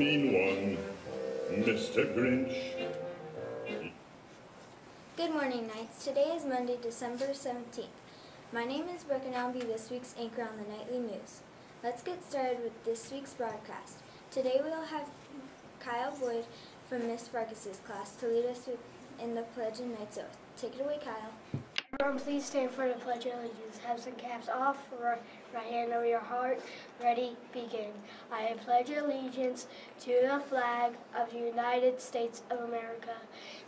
mean one, Mr. Grinch. Good morning, Knights. Today is Monday, December 17th. My name is Brooke and I'll be this week's anchor on the nightly news. Let's get started with this week's broadcast. Today we'll have Kyle Boyd from Miss Farkas's class to lead us in the Pledge and Knight's Oath. Take it away, Kyle. Everyone, please stand for the Pledge of Allegiance. Have some caps off, right hand over your heart. Ready, begin. I pledge allegiance to the flag of the United States of America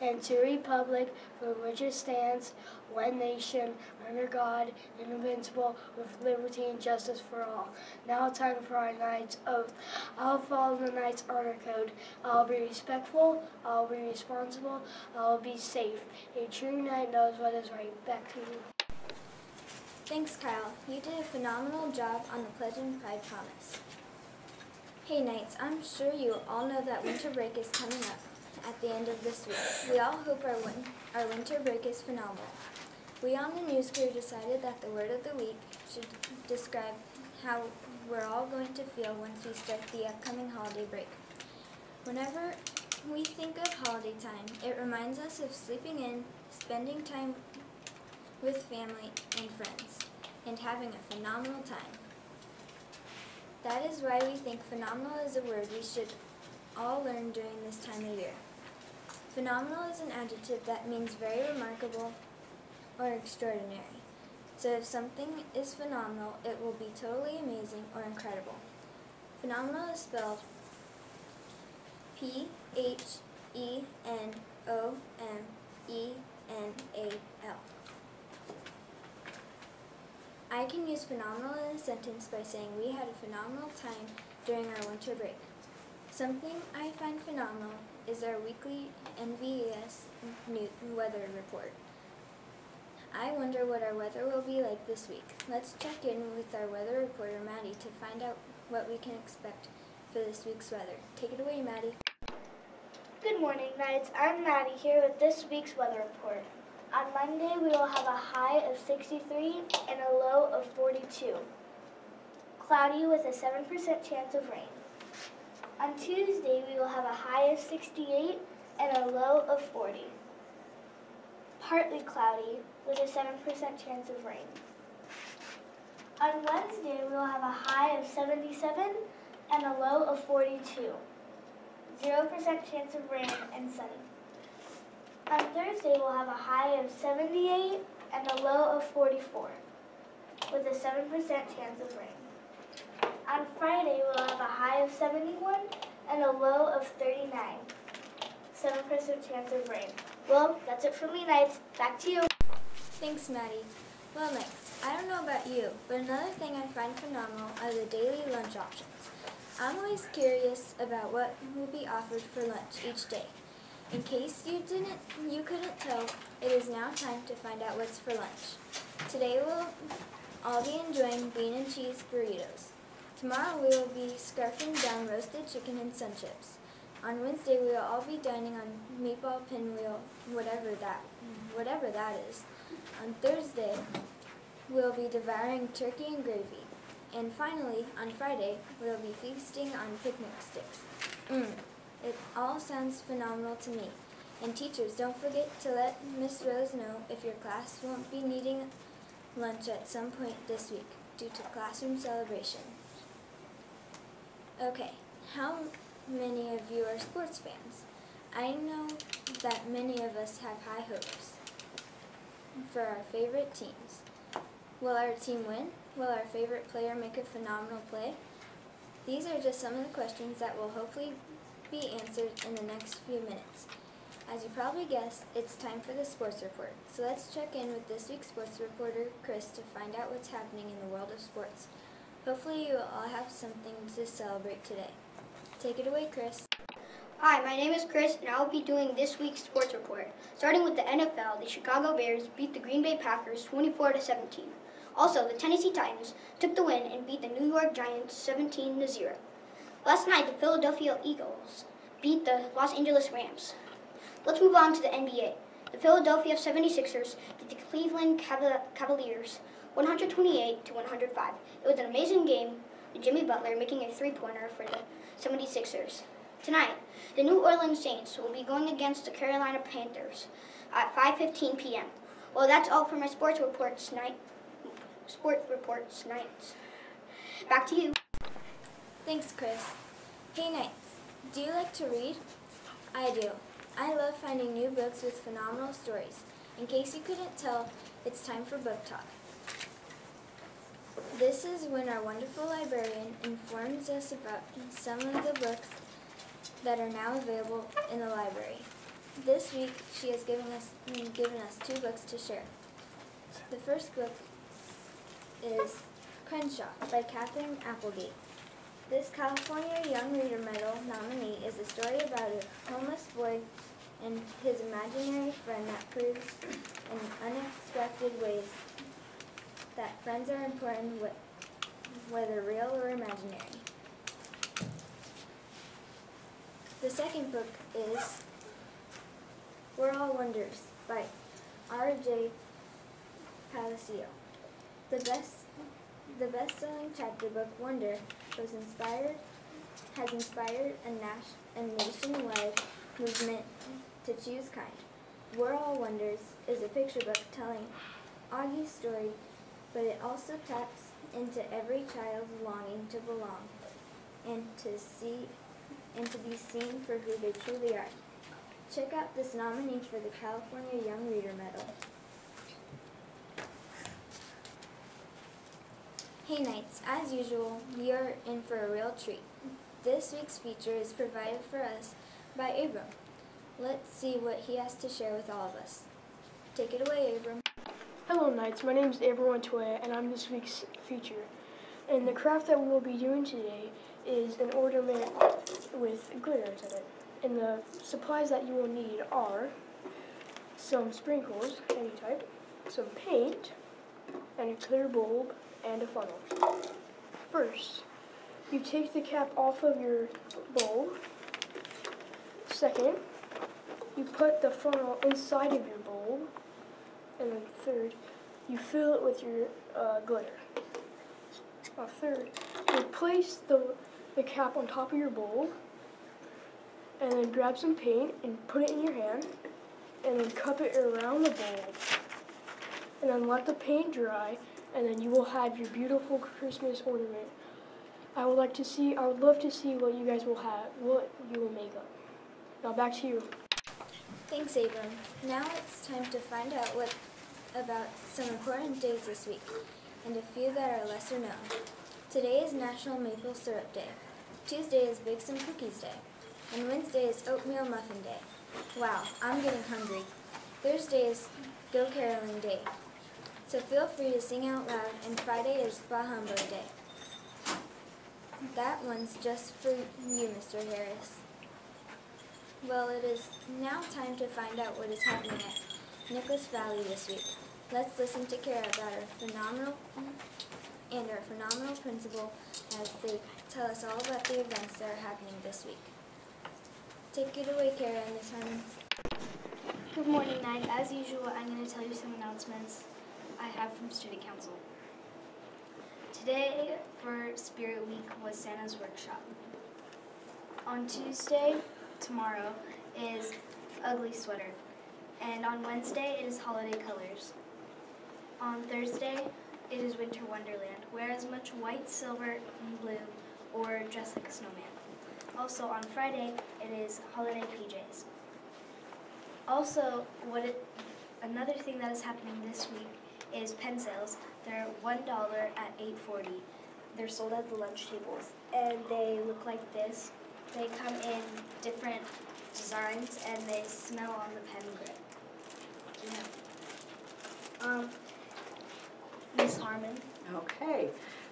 and to the republic for which it stands, one nation, under God, indivisible, with liberty and justice for all. Now time for our Knight's Oath. I'll follow the Knight's Honor Code. I'll be respectful, I'll be responsible, I'll be safe. A true knight knows what is right. Back to you. Thanks, Kyle. You did a phenomenal job on the Pledge and Pride Promise. Hey, Knights, I'm sure you all know that winter break is coming up at the end of this week. We all hope our winter break is phenomenal. We on the news crew decided that the word of the week should describe how we're all going to feel once we start the upcoming holiday break. Whenever we think of holiday time, it reminds us of sleeping in, spending time with family and friends, and having a phenomenal time. That is why we think phenomenal is a word we should all learn during this time of year. Phenomenal is an adjective that means very remarkable or extraordinary. So if something is phenomenal, it will be totally amazing or incredible. Phenomenal is spelled P-H-E-N-O-M-E-N-A-L. I can use phenomenal in a sentence by saying we had a phenomenal time during our winter break. Something I find phenomenal is our weekly NVES weather report. I wonder what our weather will be like this week. Let's check in with our weather reporter, Maddie, to find out what we can expect for this week's weather. Take it away, Maddie. Good morning, Knights. I'm Maddie here with this week's weather report. On Monday, we will have a high of 63 and a low of 42. Cloudy with a 7% chance of rain. On Tuesday, we will have a high of 68 and a low of 40. Partly cloudy with a 7% chance of rain. On Wednesday, we will have a high of 77 and a low of 42. 0% chance of rain and sunny. On Thursday, we'll have a high of 78 and a low of 44, with a 7% chance of rain. On Friday, we'll have a high of 71 and a low of 39, 7% chance of rain. Well, that's it for me, Knights. Back to you. Thanks, Maddie. Well, Knights, I don't know about you, but another thing I find phenomenal are the daily lunch options. I'm always curious about what will be offered for lunch each day. In case you couldn't tell, it is now time to find out what's for lunch. Today we'll all be enjoying bean and cheese burritos. Tomorrow we will be scarfing down roasted chicken and sun chips. On Wednesday we will all be dining on meatball pinwheel, whatever that is. On Thursday we'll be devouring turkey and gravy. And finally, on Friday, we'll be feasting on picnic sticks. It all sounds phenomenal to me. And teachers, don't forget to let Miss Rose know if your class won't be needing lunch at some point this week due to classroom celebration. Okay, how many of you are sports fans? I know that many of us have high hopes for our favorite teams. Will our team win? Will our favorite player make a phenomenal play? These are just some of the questions that will hopefully be answered in the next few minutes. As you probably guessed, it's time for the sports report. So let's check in with this week's sports reporter, Chris, to find out what's happening in the world of sports. Hopefully you will all have something to celebrate today. Take it away, Chris. Hi, my name is Chris, and I will be doing this week's sports report. Starting with the NFL, the Chicago Bears beat the Green Bay Packers 24-17. Also, the Tennessee Titans took the win and beat the New York Giants 17-0. Last night, the Philadelphia Eagles beat the Los Angeles Rams. Let's move on to the NBA. The Philadelphia 76ers beat the Cleveland Cavaliers 128-105. It was an amazing game with Jimmy Butler making a three-pointer for the 76ers. Tonight, the New Orleans Saints will be going against the Carolina Panthers at 5:15 p.m. Well, that's all for my sports reports tonight. Back to you. Thanks, Chris. Hey, Knights, do you like to read? I do. I love finding new books with phenomenal stories. In case you couldn't tell, it's time for book talk. This is when our wonderful librarian informs us about some of the books that are now available in the library. This week, she has given us 2 books to share. The first book is Crenshaw by Catherine Applegate. This California Young Reader Medal nominee is a story about a homeless boy and his imaginary friend that proves in unexpected ways that friends are important, whether real or imaginary. The second book is We're All Wonders by R.J. Palacio. The best-selling chapter book Wonder has inspired a nationwide movement to choose kind. We're All Wonders is a picture book telling Augie's story, but it also taps into every child's longing to belong and to be seen for who they truly are. Check out this nominee for the California Young Reader Medal. Hey Knights, as usual, you're in for a real treat. This week's feature is provided for us by Abram. Let's see what he has to share with all of us. Take it away, Abram. Hello Knights, my name is Abram Montoya and I'm this week's feature. And the craft that we will be doing today is an ornament with glitters in it. And the supplies that you will need are some sprinkles, any type, some paint, and a clear bulb, and a funnel. First, you take the cap off of your bowl. Second, you put the funnel inside of your bowl. And then third, you fill it with your glitter. Third, you place the cap on top of your bowl, and then grab some paint and put it in your hand, and then cup it around the bowl. And then let the paint dry, and then you will have your beautiful Christmas ornament. I would love to see what you guys will have, what you will make up. Now back to you. Thanks, Abram. Now it's time to find out about some important days this week, and a few that are lesser known. Today is National Maple Syrup Day. Tuesday is Bake Some Cookies Day. And Wednesday is Oatmeal Muffin Day. Wow, I'm getting hungry. Thursday is Go Caroling Day. So feel free to sing out loud, and Friday is Bah Humbug Day. That one's just for you, Mr. Harris. Well, it is now time to find out what is happening at Nicholas Valley this week. Let's listen to Kara about our phenomenal principal as they tell us all about the events that are happening this week. Take it away, Kara and Ms. Harmon. Good morning, Knight. As usual, I'm going to tell you some announcements I have from Student Council. Today for Spirit Week was Santa's Workshop. On Tuesday, tomorrow, is Ugly Sweater. And on Wednesday, it is Holiday Colors. On Thursday, it is Winter Wonderland. Wear as much white, silver, and blue, or dress like a snowman. Also, on Friday, it is Holiday PJs. Also, another thing that is happening this week is pen sales. They're $1 at $8.40. They're sold at the lunch tables, and they look like this. They come in different designs, and they smell on the pen grip. Yeah. Miss Harmon. Okay.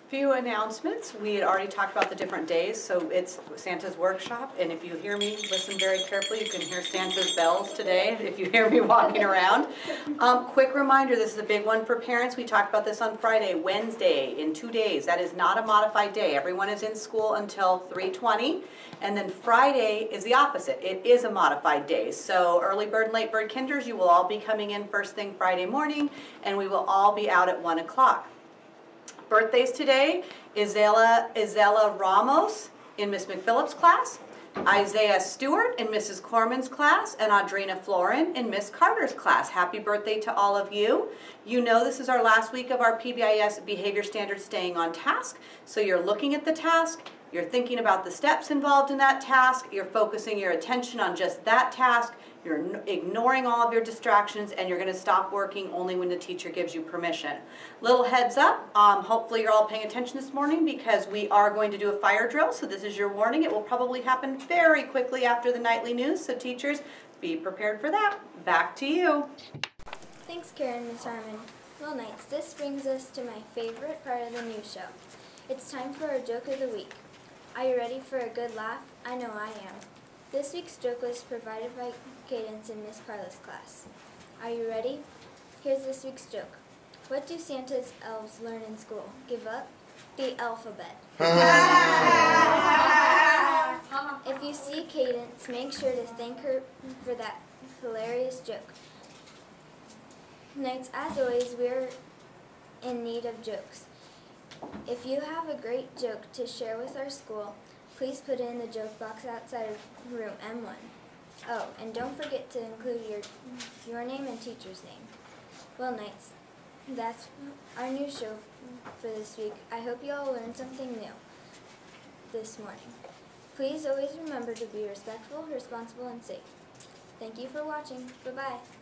Few announcements. We had already talked about the different days, so it's Santa's Workshop, and if you hear me, listen very carefully. You can hear Santa's bells today if you hear me walking around. Quick reminder, this is a big one for parents. We talked about this on Friday. Wednesday, in 2 days, that is not a modified day. Everyone is in school until 3:20, and then Friday is the opposite. It is a modified day. So early bird and late bird kinders, you will all be coming in first thing Friday morning, and we will all be out at 1 o'clock. Birthdays today, Isela Ramos in Miss McPhillips' class, Isaiah Stewart in Mrs. Corman's class, and Audrina Florin in Miss Carter's class. Happy birthday to all of you. You know this is our last week of our PBIS Behavior Standards Staying on Task, so you're looking at the task, you're thinking about the steps involved in that task, you're focusing your attention on just that task, you're ignoring all of your distractions, and you're going to stop working only when the teacher gives you permission. Little heads up, hopefully you're all paying attention this morning because we are going to do a fire drill, so this is your warning. It will probably happen very quickly after the nightly news, so teachers, be prepared for that. Back to you. Thanks, Karen and Ms. Harmon. Well, Knights, this brings us to my favorite part of the news show. It's time for our joke of the week. Are you ready for a good laugh? I know I am. This week's joke was provided by Cadence in Miss Carla's class. Are you ready? Here's this week's joke. What do Santa's elves learn in school? Give up? The alphabet. If you see Cadence, make sure to thank her for that hilarious joke. Knights, as always, we're in need of jokes. If you have a great joke to share with our school, please put it in the joke box outside of room M1. Oh, and don't forget to include your name and teacher's name. Well, Knights, that's our news show for this week. I hope you all learned something new this morning. Please always remember to be respectful, responsible, and safe. Thank you for watching. Bye-bye.